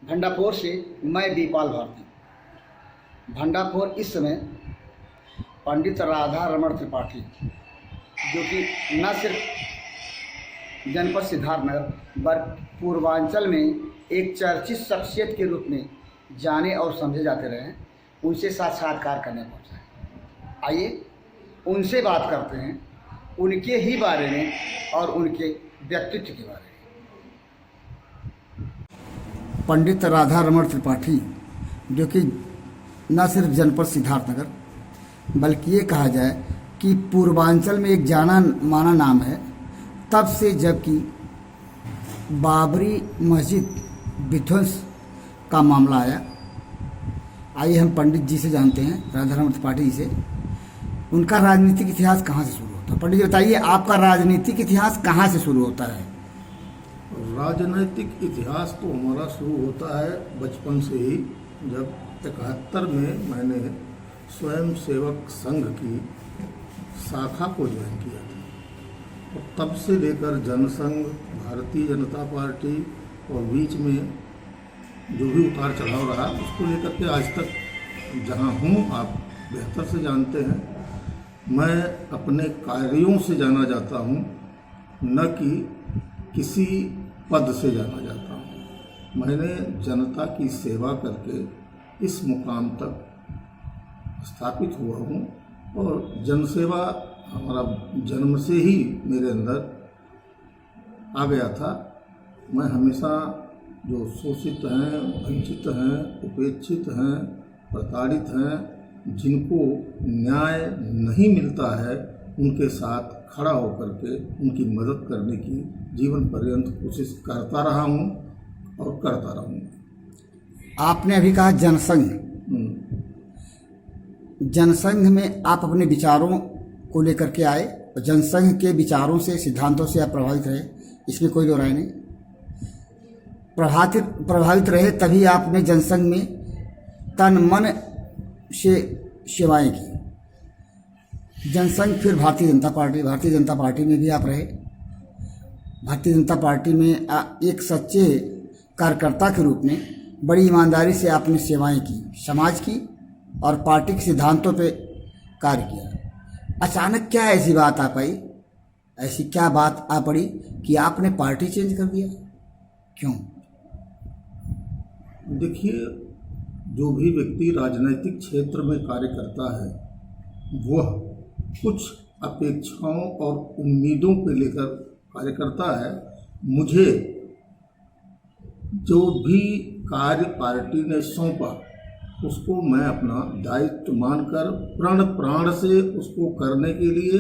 भंडापुर से मैं दीपाल भारती। भंडापुर इस समय पंडित राधा रमण त्रिपाठी, जो कि न सिर्फ जनपद सिद्धार्थनगर बल्कि पूर्वांचल में एक चर्चित शख्सियत के रूप में जाने और समझे जाते रहे हैं, उनसे साक्षात्कार करने पहुँचा है। आइए उनसे बात करते हैं, उनके ही बारे में और उनके व्यक्तित्व के बारे में। पंडित राधा रमण त्रिपाठी, जो कि न सिर्फ जनपद सिद्धार्थनगर बल्कि ये कहा जाए कि पूर्वांचल में एक जाना माना नाम है, तब से जबकि बाबरी मस्जिद विध्वंस का मामला आया। आइए हम पंडित जी से जानते हैं, राधा रमण त्रिपाठी जी से, उनका राजनीतिक इतिहास कहाँ से शुरू होता है। पंडित जी बताइए, आपका राजनीतिक इतिहास कहाँ से शुरू होता है? राजनैतिक इतिहास तो हमारा शुरू होता है बचपन से ही, जब 71 में मैंने स्वयं सेवक संघ की शाखा को ज्वाइन किया था। और तब से लेकर जनसंघ, भारतीय जनता पार्टी और बीच में जो भी उतार चढ़ाव रहा, उसको लेकर के आज तक जहां हूं, आप बेहतर से जानते हैं। मैं अपने कार्यों से जाना जाता हूं, न कि किसी पद से जाना जाता हूँ। मैंने जनता की सेवा करके इस मुकाम तक स्थापित हुआ हूँ और जनसेवा हमारा जन्म से ही मेरे अंदर आ गया था। मैं हमेशा जो शोषित हैं, वंचित हैं, उपेक्षित हैं, प्रताड़ित हैं, जिनको न्याय नहीं मिलता है, उनके साथ खड़ा होकर के उनकी मदद करने की जीवन पर्यंत कोशिश करता रहा हूँ और करता रहूँगा। आपने अभी कहा जनसंघ। जनसंघ में आप अपने विचारों को लेकर के आए और जनसंघ के विचारों से, सिद्धांतों से आप प्रभावित रहे, इसमें कोई दो राय नहीं। प्रभावित रहे तभी आपने जनसंघ में तन मन से सेवाएं की। जनसंघ, फिर भारतीय जनता पार्टी में भी आप रहे। भारतीय जनता पार्टी में एक सच्चे कार्यकर्ता के रूप में बड़ी ईमानदारी से आपने सेवाएं की, समाज की और पार्टी के सिद्धांतों पे कार्य किया। अचानक क्या ऐसी बात आ पाई, ऐसी क्या बात आ पड़ी कि आपने पार्टी चेंज कर दिया? क्यों? देखिए, जो भी व्यक्ति राजनीतिक क्षेत्र में कार्य करता है, वह कुछ अपेक्षाओं और उम्मीदों को लेकर कार्य करता है। मुझे जो भी कार्य पार्टी ने सौंपा, उसको मैं अपना दायित्व मानकर प्राण से उसको करने के लिए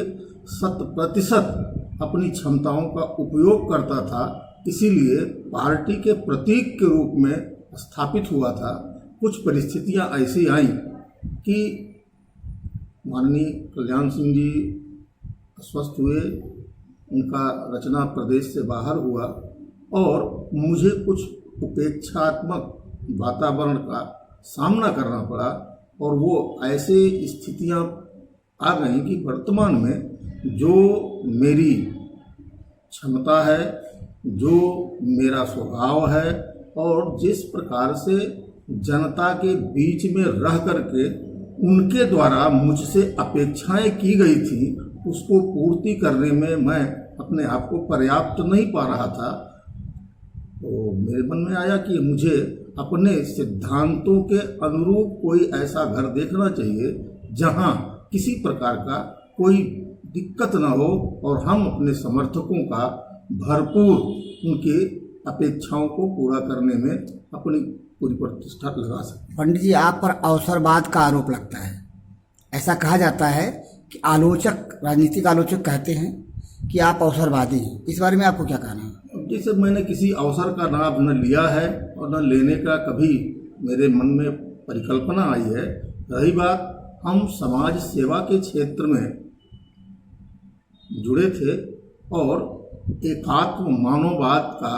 100% अपनी क्षमताओं का उपयोग करता था। इसीलिए पार्टी के प्रतीक के रूप में स्थापित हुआ था। कुछ परिस्थितियां ऐसी आईं कि माननीय कल्याण सिंह जी अस्वस्थ हुए, उनका रचना प्रदेश से बाहर हुआ और मुझे कुछ उपेक्षात्मक वातावरण का सामना करना पड़ा। और वो ऐसे स्थितियां आ गई कि वर्तमान में जो मेरी क्षमता है, जो मेरा स्वभाव है और जिस प्रकार से जनता के बीच में रह करके उनके द्वारा मुझसे अपेक्षाएं की गई थी, उसको पूर्ति करने में मैं अपने आप को पर्याप्त नहीं पा रहा था। तो मेरे मन में आया कि मुझे अपने सिद्धांतों के अनुरूप कोई ऐसा घर देखना चाहिए जहां किसी प्रकार का कोई दिक्कत ना हो और हम अपने समर्थकों का भरपूर उनकी अपेक्षाओं को पूरा करने में अपनी पूरी प्रतिष्ठा लगा सकते। पंडित जी, आप पर अवसरवाद का आरोप लगता है। ऐसा कहा जाता है कि आलोचक, राजनीतिक आलोचक कहते हैं कि आप अवसरवादी हैं। इस बारे में आपको क्या कहना है? जैसे मैंने किसी अवसर का लाभ न लिया है और न लेने का कभी मेरे मन में परिकल्पना आई है। रही बात, हम समाज सेवा के क्षेत्र में जुड़े थे और एकात्म मानववाद का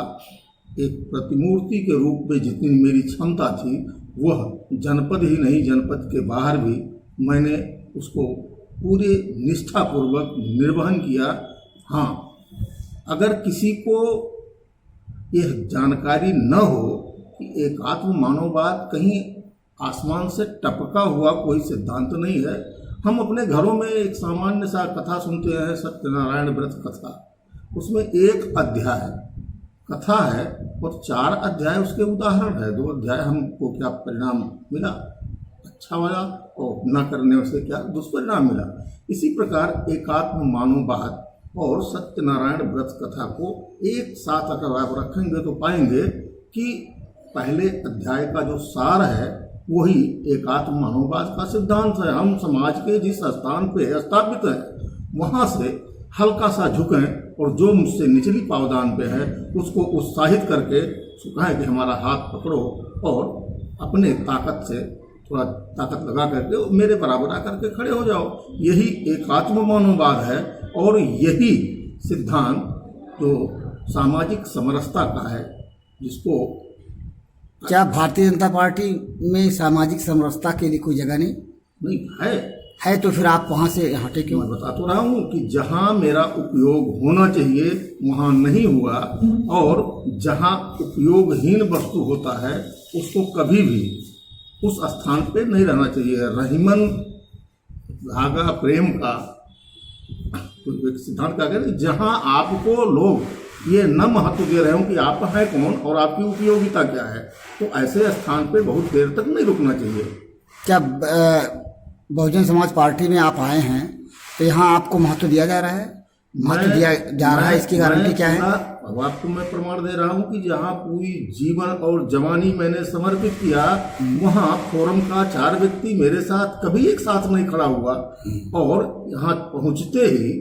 एक प्रतिमूर्ति के रूप में जितनी मेरी क्षमता थी, वह जनपद ही नहीं, जनपद के बाहर भी मैंने उसको पूरे निष्ठापूर्वक निर्वहन किया। हाँ, अगर किसी को यह जानकारी न हो कि एकात्म मानववाद कहीं आसमान से टपका हुआ कोई सिद्धांत नहीं है। हम अपने घरों में एक सामान्य सा कथा सुनते हैं, सत्यनारायण व्रत कथा। उसमें एक अध्याय कथा है और 4 अध्याय उसके उदाहरण है। 2 अध्याय हमको क्या परिणाम मिला, अच्छा मिला, और न करने से क्या दुष्परिणाम मिला। इसी प्रकार एकात्म मानववाद और सत्यनारायण व्रत कथा को एक साथ अगर आप रखेंगे तो पाएंगे कि पहले अध्याय का जो सार है वही एकात्म मानववाद का सिद्धांत है। हम समाज के जिस स्थान पे स्थापित हैं वहाँ से हल्का सा झुकें और जो मुझसे निचली पावदान पे है उसको उत्साहित करके कहें कि हमारा हाथ पकड़ो और अपने ताकत से थोड़ा ताकत लगा करके मेरे बराबर आकर के खड़े हो जाओ। यही एकात्म मानववाद है और यही सिद्धांत जो सामाजिक समरसता का है, जिसको क्या भारतीय जनता पार्टी में सामाजिक समरसता के लिए कोई जगह नहीं है? तो फिर आप वहाँ से हटे क्यों? मैं बता तो रहा हूँ कि जहाँ मेरा उपयोग होना चाहिए वहाँ नहीं हुआ, और जहाँ उपयोगहीन वस्तु होता है उसको कभी भी उस स्थान पे नहीं रहना चाहिए। रहीमन धागा प्रेम का एक सिद्धांत का कहते हैं, जहाँ आपको लोग ये न महत्व दे रहे हो कि आप हैं कौन और आपकी उपयोगिता क्या है, तो ऐसे स्थान पे बहुत देर तक नहीं रुकना चाहिए। क्या बहुजन समाज पार्टी में आप आए हैं तो यहाँ आपको महत्व दिया जा रहा है? महत्व दिया जा रहा है, इसकी गारंटी क्या है? अब आपको मैं प्रमाण दे रहा हूँ कि जहाँ पूरी जीवन और जवानी मैंने समर्पित किया, वहाँ फोरम का 4 व्यक्ति मेरे साथ कभी एक साथ नहीं खड़ा हुआ, और यहाँ पहुँचते ही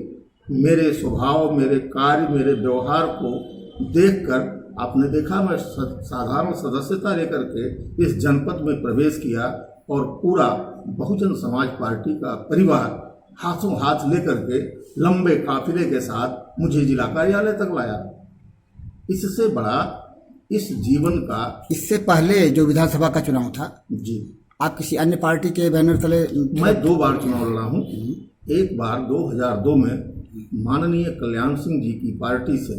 मेरे स्वभाव, मेरे कार्य, मेरे व्यवहार को देखकर आपने देखा मैं साधारण सदस्यता लेकर के इस जनपद में प्रवेश किया और पूरा बहुजन समाज पार्टी का परिवार हाथों हाथ लेकर के लंबे काफिले के साथ मुझे जिला कार्यालय तक लाया। इससे बड़ा इस जीवन का, इससे पहले जो विधानसभा का चुनाव था जी, आप किसी अन्य पार्टी के बैनर तले? मैं 2 बार चुनाव लड़ा हूँ। एक बार 2002 में माननीय कल्याण सिंह जी की पार्टी से,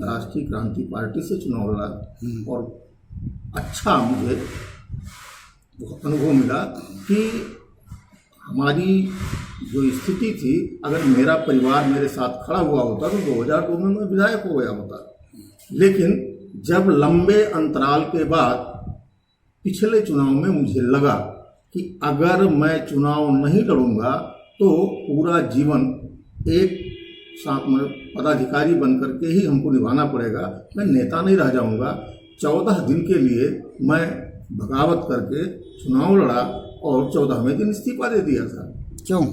राष्ट्रीय क्रांति पार्टी से चुनाव लड़ा, और अच्छा मुझे अनुभव मिला कि हमारी जो स्थिति थी, अगर मेरा परिवार मेरे साथ खड़ा हुआ होता तो 2002 में मैं विधायक हो गया होता। लेकिन जब लंबे अंतराल के बाद पिछले चुनाव में मुझे लगा कि अगर मैं चुनाव नहीं लड़ूंगा तो पूरा जीवन एक साथ में पदाधिकारी बन करके ही हमको निभाना पड़ेगा, मैं नेता नहीं रह जाऊंगा। 14 दिन के लिए मैं बगावत करके चुनाव लड़ा और 14वें दिन इस्तीफा दे दिया था। क्यों?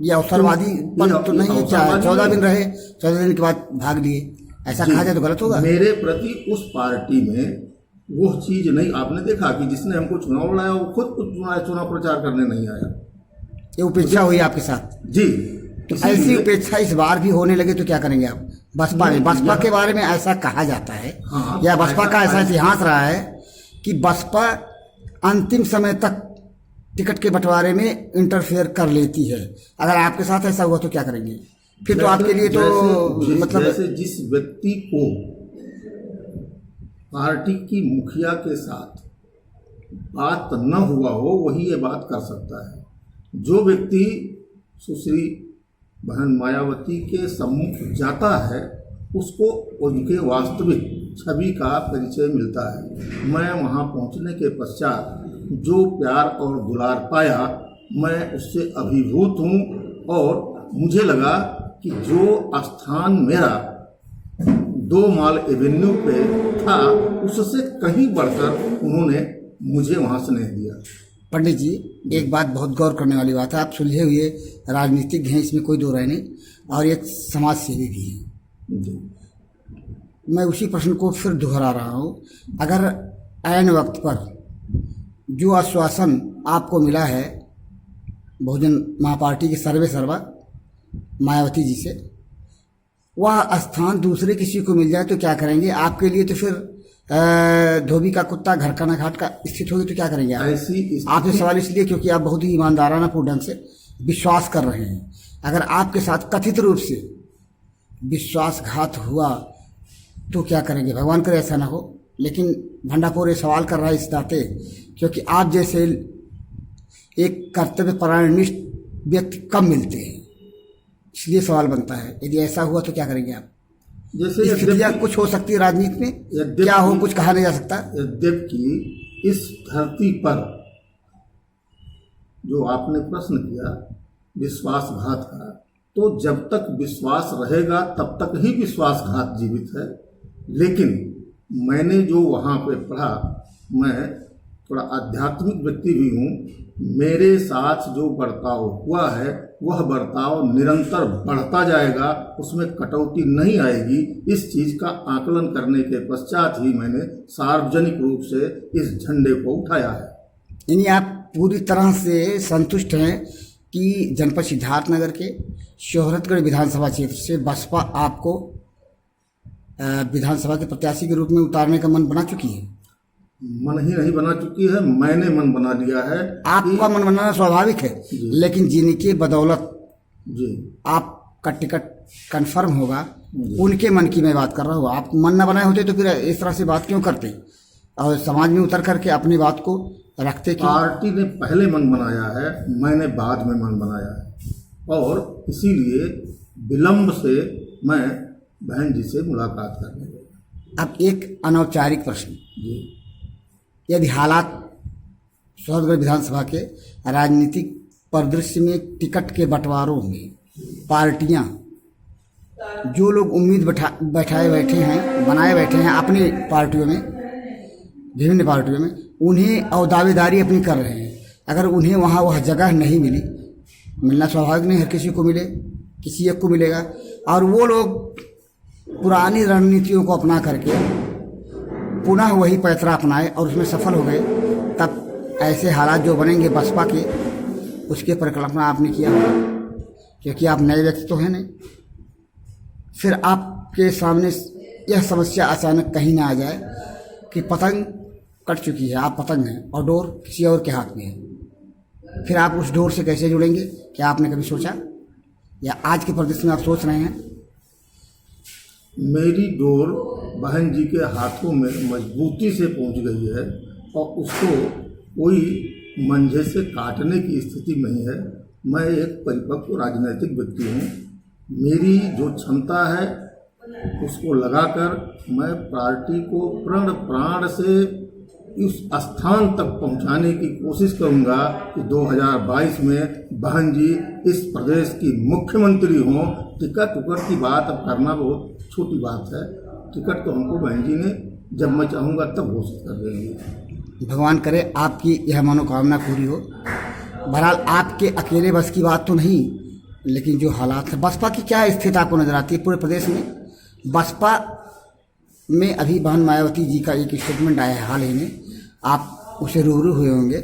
ये अवसरवादी पद तो नहीं है? 14 दिन रहे, 14 दिन के बाद भाग लिए, ऐसा कहा जाए तो गलत होगा? मेरे प्रति उस पार्टी में वो चीज नहीं, आपने देखा कि जिसने हमको चुनाव लड़ाया वो खुद चुनाव प्रचार करने नहीं आया। ये उपेक्षा हुई आपके साथ? जी। तो ऐसी उपेक्षा इस बार भी होने लगे तो क्या करेंगे आप? बसपा में, बसपा के बारे में ऐसा कहा जाता है, या बसपा का ऐसा इतिहास रहा है कि बसपा अंतिम समय तक टिकट के बंटवारे में इंटरफेयर कर लेती है। अगर आपके साथ ऐसा हुआ तो क्या करेंगे फिर? तो आपके लिए तो मतलब जैसे जिस व्यक्ति को पार्टी की मुखिया के साथ बात न हुआ हो वही ये बात कर सकता है। जो व्यक्ति सुश्री बहन मायावती के सम्मुख जाता है उसको उनके वास्तविक छवि का परिचय मिलता है। मैं वहाँ पहुँचने के पश्चात जो प्यार और दुलार पाया, मैं उससे अभिभूत हूँ, और मुझे लगा कि जो स्थान मेरा 2 माल एवेन्यू पे था उससे कहीं बढ़कर उन्होंने मुझे वहाँ स्नेह दिया। पंडित जी, एक बात बहुत गौर करने वाली बात है, आप सुलझे हुए राजनीतिक हैं, इसमें कोई दो राय नहीं, और एक समाज सेवी भी हैं। मैं उसी प्रश्न को फिर दोहरा रहा हूँ, अगर ऐन वक्त पर जो आश्वासन आपको मिला है बहुजन महापार्टी के सर्वे सर्वा मायावती जी से, वह स्थान दूसरे किसी को मिल जाए तो क्या करेंगे? आपके लिए तो फिर धोबी का कुत्ता घर का ना घाट का स्थित होगी तो क्या करेंगे आप? आपसे सवाल इसलिए क्योंकि आप बहुत ही ईमानदाराना पूर्ण ढंग से विश्वास कर रहे हैं। अगर आपके साथ कथित रूप से विश्वासघात हुआ तो क्या करेंगे? भगवान करे ऐसा ना हो। लेकिन भंडापुर ये सवाल कर रहा है इस नाते क्योंकि आप जैसे एक कर्तव्यपरायणनिष्ठ व्यक्ति कम मिलते हैं, इसलिए सवाल बनता है यदि ऐसा हुआ तो क्या करेंगे आप? जैसे स्थितियाँ कुछ हो सकती है राजनीति में, क्या हो कुछ कहा नहीं जा सकता। यद्यपि इस धरती पर जो आपने प्रश्न किया विश्वासघात का, तो जब तक विश्वास रहेगा तब तक ही विश्वासघात जीवित है। लेकिन मैंने जो वहाँ पे पढ़ा, मैं थोड़ा आध्यात्मिक व्यक्ति भी हूँ, मेरे साथ जो बर्ताव हुआ है वह बर्ताव निरंतर बढ़ता जाएगा, उसमें कटौती नहीं आएगी। इस चीज़ का आकलन करने के पश्चात ही मैंने सार्वजनिक रूप से इस झंडे को उठाया है। यानी आप पूरी तरह से संतुष्ट हैं कि जनपद सिद्धार्थनगर के शोहरतगढ़ विधानसभा क्षेत्र से बसपा आपको विधानसभा के प्रत्याशी के रूप में उतारने का मन बना चुकी है? मन ही नहीं बना चुकी है, मैंने मन बना लिया है। आपका मन बनाना स्वाभाविक है, लेकिन जिनकी बदौलत जी आपका टिकट कंफर्म होगा उनके मन की मैं बात कर रहा हूँ। आप मन न बनाए होते तो फिर इस तरह से बात क्यों करते और समाज में उतर करके अपनी बात को रखते क्यों? पार्टी ने पहले मन बनाया है, मैंने बाद में मन बनाया है, और इसीलिए विलंब से मैं बहन जी से मुलाकात करने गया। अब एक अनौपचारिक प्रश्न, जी यदि हालात शोहरतगढ़ विधानसभा के राजनीतिक परिदृश्य में टिकट के बंटवारों में पार्टियां जो लोग उम्मीद बैठाए बैठे हैं, बनाए बैठे हैं अपनी पार्टियों में, विभिन्न पार्टियों में, उन्हें और दावेदारी अपनी कर रहे हैं, अगर उन्हें वहाँ वह जगह नहीं मिली, मिलना स्वाभाविक नहीं, हर किसी को मिले, किसी एक को मिलेगा, और वो लोग पुरानी रणनीतियों को अपना करके पुनः वही पैतरा अपनाए और उसमें सफल हो गए, तब ऐसे हालात जो बनेंगे बसपा के, उसके परिकल्पना आपने किया होगा, क्योंकि आप नए व्यक्ति तो हैं नहीं। फिर आपके सामने यह समस्या अचानक कहीं ना आ जाए कि पतंग कट चुकी है, आप पतंग हैं और डोर किसी और के हाथ में है, फिर आप उस डोर से कैसे जुड़ेंगे? क्या आपने कभी सोचा, या आज के परिदृश्य में आप सोच रहे हैं? मेरी डोर बहन जी के हाथों में मजबूती से पहुंच गई है और उसको कोई मंझे से काटने की स्थिति नहीं है। मैं एक परिपक्व राजनीतिक व्यक्ति हूँ, मेरी जो क्षमता है उसको लगाकर मैं पार्टी को प्रण प्राण से उस स्थान तक पहुंचाने की कोशिश करूंगा कि 2022 में बहन जी इस प्रदेश की मुख्यमंत्री हों। टिकट उकट की बात अब करना बहुत छोटी बात है, टिकट तो हमको बहन जी ने जब मैं चाहूँगा तब घोषित कर देंगे। भगवान करे आपकी यह मनोकामना पूरी हो। बहरहाल आपके अकेले बस की बात तो नहीं, लेकिन जो हालात है, बसपा की क्या स्थिति आपको नजर आती है पूरे प्रदेश में? बसपा में अभी बहन मायावती जी का एक स्टेटमेंट आया है हाल ही में, आप उसे रूबरू हुए होंगे।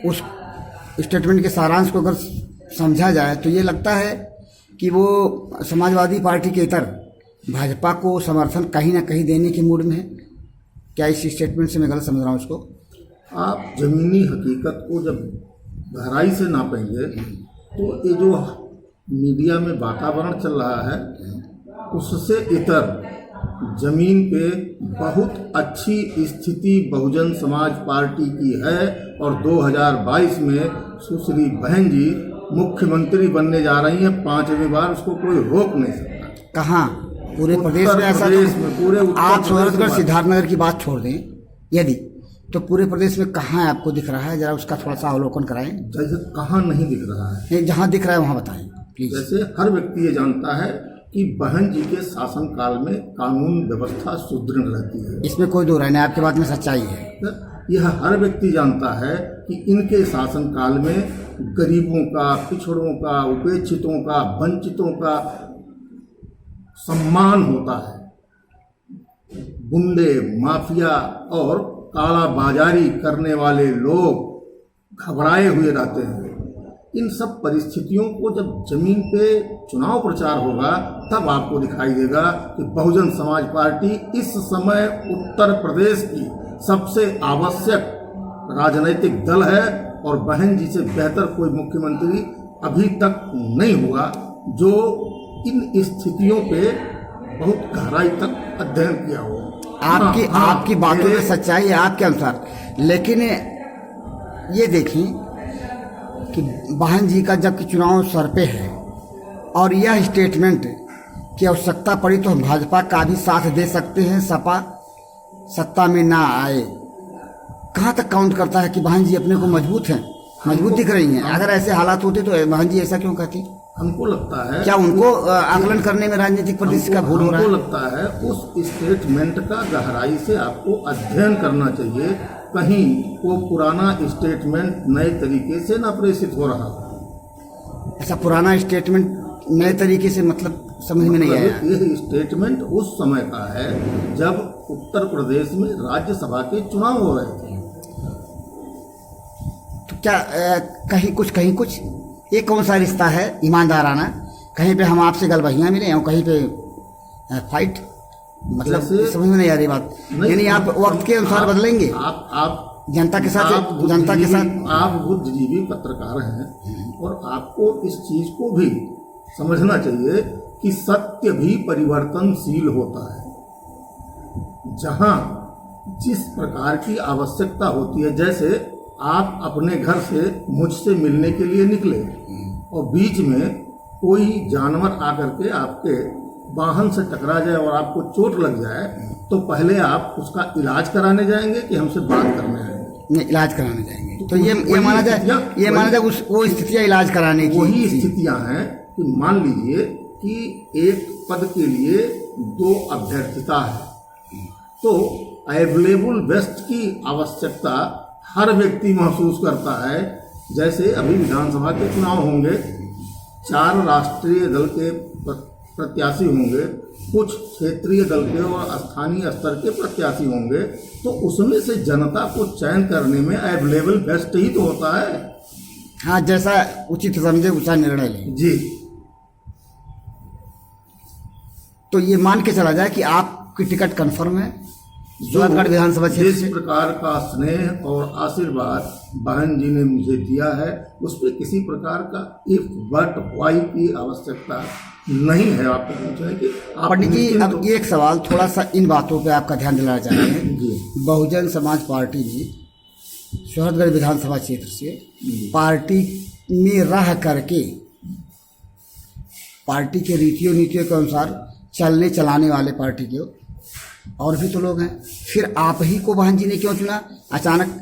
उस स्टेटमेंट के सारांश को अगर समझा जाए तो ये लगता है कि वो समाजवादी पार्टी के इतर भाजपा को समर्थन कहीं ना कहीं देने के मूड में है। क्या इस स्टेटमेंट से मैं गलत समझ रहा हूँ उसको? आप जमीनी हकीकत को जब गहराई से नापेंगे तो ये जो मीडिया में वातावरण चल रहा है उससे इतर जमीन पे बहुत अच्छी स्थिति बहुजन समाज पार्टी की है, और 2022 में सुश्री बहन जी मुख्यमंत्री बनने जा रही हैं 5वीं बार, उसको कोई रोक नहीं सकता। कहाँ? पूरे प्रदेश में ऐसा? पूरे आप शोहरतगढ़ सिद्धार्थनगर की बात छोड़ दें यदि, तो पूरे प्रदेश में कहाँ आपको दिख रहा है, जरा उसका थोड़ा सा अवलोकन कराएं। जैसे कहाँ नहीं दिख रहा है? नहीं, जहाँ दिख रहा है वहाँ बताएं प्लीज। जैसे हर व्यक्ति ये जानता है कि बहन जी के शासनकाल में कानून व्यवस्था सुदृढ़ रहती है, इसमें कोई दो राय नहीं, आपकी बात में सच्चाई है। यह हर व्यक्ति जानता है कि इनके शासनकाल में गरीबों का, पिछड़ों का, उपेक्षितों का, वंचितों का सम्मान होता है। गुंडे, माफिया और काला बाजारी करने वाले लोग घबराए हुए रहते हैं। इन सब परिस्थितियों को जब जमीन पे चुनाव प्रचार होगा तब आपको दिखाई देगा कि बहुजन समाज पार्टी इस समय उत्तर प्रदेश की सबसे आवश्यक राजनीतिक दल है, और बहन जी से बेहतर कोई मुख्यमंत्री अभी तक नहीं हुआ जो इन स्थितियों पे बहुत गहराई तक अध्ययन किया हो। आपकी हाँ, आपकी बातों में ये- सच्चाई है आपके अनुसार, लेकिन ये देखें कि बहन जी का जबकि चुनाव सर पे है और यह स्टेटमेंट की आवश्यकता पड़ी तो हम भाजपा का भी साथ दे सकते हैं, सपा सत्ता में ना आए, कहाँ तक काउंट करता है कि बहन जी अपने को मजबूत हैं, मजबूत दिख रही हैं? अगर ऐसे हालात होते तो बहन जी ऐसा क्यों कहती? हमको लगता है, क्या उनको आकलन करने में राजनीतिक परिदृश्य का भूल हो रहा हमको है? लगता है उस स्टेटमेंट का गहराई से आपको अध्ययन करना चाहिए, कहीं वो पुराना स्टेटमेंट नए तरीके से ना प्रेषित हो रहा हो। ऐसा पुराना स्टेटमेंट नए तरीके से मतलब समझ में नहीं आया। ये स्टेटमेंट उस समय का है जब उत्तर प्रदेश में राज्यसभा के चुनाव हो रहे थे। तो क्या कहीं कुछ ये कौन सा रिश्ता है ईमानदाराना? कहीं पे हम आपसे गलबहियाँ मिले और कहीं पे फाइट, मतलब समझ में नहीं आ रही बात। यानी आप वक्त के अनुसार बदलेंगे, आप जनता के साथ आप बुद्धिजीवी पत्रकार हैं और आपको इस चीज को भी समझना चाहिए कि सत्य भी परिवर्तनशील होता है। जहां जिस प्रकार की आवश्यकता होती है, जैसे आप अपने घर से मुझसे मिलने के लिए निकले और बीच में कोई जानवर आकर के आपके वाहन से टकरा जाए और आपको चोट लग जाए, तो पहले आप उसका इलाज कराने जाएंगे कि हमसे बात करने आएंगे? नहीं, इलाज कराने जाएंगे। तो ये माना जाए वो स्थितियाँ इलाज कराने की वही स्थितियां हैं कि मान लीजिए कि एक पद के लिए 2 अभ्यर्थिता है, तो अवेलेबल बेस्ट की आवश्यकता हर व्यक्ति महसूस करता है। जैसे अभी विधानसभा के चुनाव होंगे, 4 राष्ट्रीय दल के प्रत्याशी होंगे, कुछ क्षेत्रीय दल के और स्थानीय स्तर के प्रत्याशी होंगे, तो उसमें से जनता को चयन करने में अवेलेबल बेस्ट ही तो होता है। हाँ, जैसा उचित समझे उसा निर्णय लें जी। तो ये मान के चला जाए कि आपकी टिकट कंफर्म है सूरतगढ़ विधानसभा क्षेत्र जिस से? प्रकार का स्नेह और आशीर्वाद बहन जी ने मुझे दिया है, उस पर किसी प्रकार का इफ बट वाई की आवश्यकता नहीं है। आपको पूछना है कि पंडित जी, अब एक सवाल थोड़ा सा इन बातों पे आपका ध्यान दिलाना चाह रहे हैं। जी। बहुजन समाज पार्टी भी सूरतगढ़ विधानसभा क्षेत्र से पार्टी में रह करके पार्टी के रीतियों नीतियों के अनुसार चलने चलाने वाले पार्टी के और भी तो लोग हैं, फिर आप ही को बहन जी ने क्यों चुना? अचानक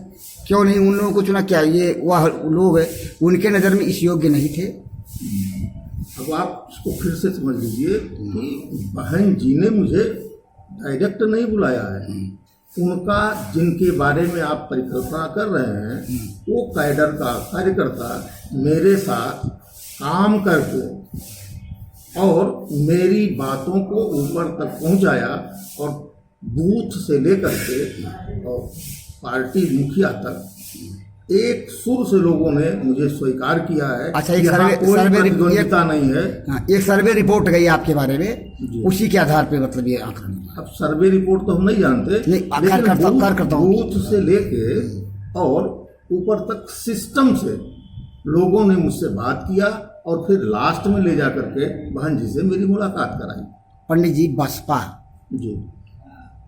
क्यों नहीं उन लोगों को चुना? क्या ये वह लोग उनके नज़र में इस योग्य नहीं थे? अब आप इसको फिर से समझ लीजिए कि बहन जी ने मुझे डायरेक्ट नहीं बुलाया है। उनका जिनके बारे में आप परिकल्पना कर रहे हैं, वो कैडर का कार्यकर्ता मेरे साथ काम करके और मेरी बातों को ऊपर तक पहुंचाया और बूथ से लेकर के और पार्टी मुखिया तक एक सुर से लोगों ने मुझे स्वीकार किया है। अच्छा, एक यहाँ सर्वे कोई प्रतिद्वंदिता नहीं है। हाँ, एक सर्वे रिपोर्ट गई आपके बारे में, जी। उसी के आधार पे मतलब ये आंकड़ा निकला। अब सर्वे रिपोर्ट तो हम नहीं जानते, नहीं, लेकिन बूथ से लेके और ऊपर तक सिस्टम से लोगों ने मुझसे बात किया और फिर लास्ट में ले जा करके बहन जी से मेरी मुलाकात कराई। पंडित जी, बसपा जी,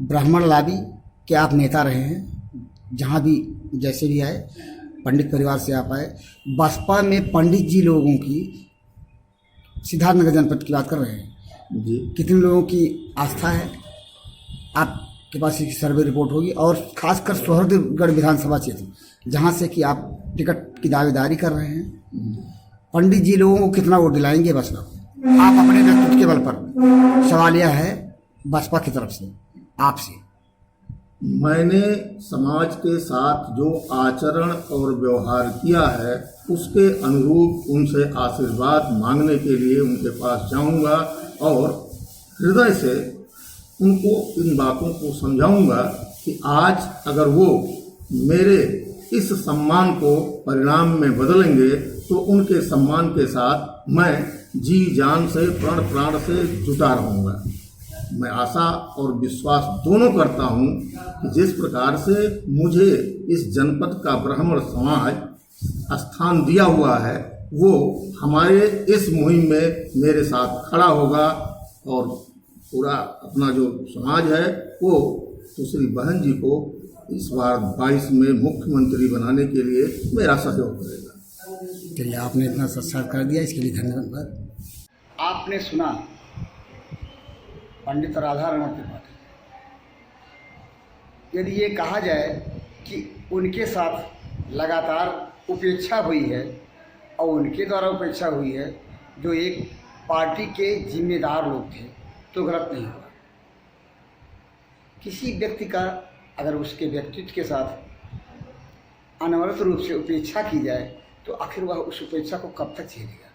ब्राह्मण लाबी के आप नेता रहे हैं, जहाँ भी जैसे भी आए, पंडित परिवार से आप आए। बसपा में पंडित जी लोगों की, सिद्धार्थनगर जनपद की बात कर रहे हैं जी, कितने लोगों की आस्था है? आपके पास एक सर्वे रिपोर्ट होगी, और खासकर सूरतगढ़ विधानसभा क्षेत्र जहाँ से कि आप टिकट की दावेदारी कर रहे हैं, पंडित जी लोगों को कितना वोट दिलाएंगे बसपा को? आप अपने व्यक्तित्व के बल पर, सवाल यह है बसपा की तरफ से आपसे। मैंने समाज के साथ जो आचरण और व्यवहार किया है, उसके अनुरूप उनसे आशीर्वाद मांगने के लिए उनके पास जाऊंगा और हृदय से उनको इन बातों को समझाऊंगा कि आज अगर वो मेरे इस सम्मान को परिणाम में बदलेंगे तो उनके सम्मान के साथ मैं जी जान से प्राण से जुटा रहूँगा। मैं आशा और विश्वास दोनों करता हूँ कि जिस प्रकार से मुझे इस जनपद का ब्राह्मण समाज स्थान दिया हुआ है, वो हमारे इस मुहिम में मेरे साथ खड़ा होगा और पूरा अपना जो समाज है वो तो श्री बहन जी को इस बार 22 में मुख्यमंत्री बनाने के लिए मेरा सहयोग करेगा। चलिए, आपने इतना सत्कार कर दिया, इसके लिए धन्यवाद। आपने सुना पंडित राधा रमण त्रिपाठी। यदि ये कहा जाए कि उनके साथ लगातार उपेक्षा हुई है और उनके द्वारा उपेक्षा हुई है जो एक पार्टी के जिम्मेदार लोग थे, तो गलत नहीं होगा। किसी व्यक्ति का अगर उसके व्यक्तित्व के साथ अनवरत रूप से उपेक्षा की जाए तो आखिर वह उस उपेक्षा को कब तक झेलेगा।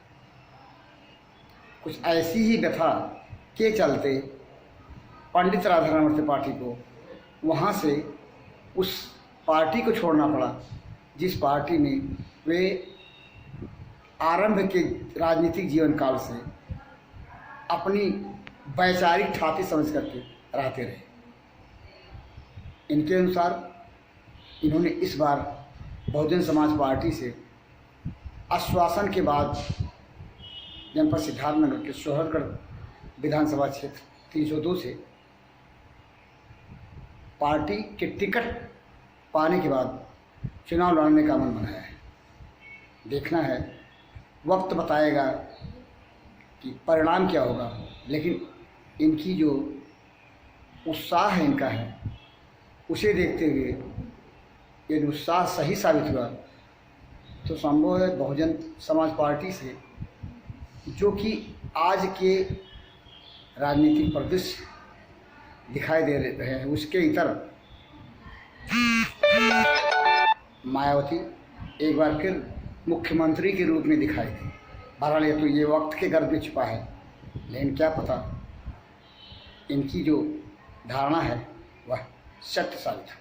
कुछ ऐसी ही व्यथा के चलते पंडित राधा रमण त्रिपाठी को वहाँ से उस पार्टी को छोड़ना पड़ा जिस पार्टी में वे आरंभ के राजनीतिक जीवन काल से अपनी वैचारिक ठाती समझ करके रहते रहे। इनके अनुसार इन्होंने इस बार बहुजन समाज पार्टी से आश्वासन के बाद जनपद सिद्धार्थनगर के सोहरगढ़ विधानसभा क्षेत्र 302 से पार्टी के टिकट पाने के बाद चुनाव लड़ने का मन बनाया है। देखना है, वक्त बताएगा कि परिणाम क्या होगा, लेकिन इनकी जो उत्साह है इनका है, उसे देखते हुए यदि उत्साह सही साबित हुआ तो संभव है बहुजन समाज पार्टी से, जो कि आज के राजनीतिक परिदृश्य दिखाई दे रहे हैं उसके इतर मायावती एक बार फिर मुख्यमंत्री के रूप में दिखाई दी। बहरहाल ये तो ये वक्त के गर्भ में छुपा है, लेकिन क्या पता इनकी जो धारणा है वह सत्य साबित हो।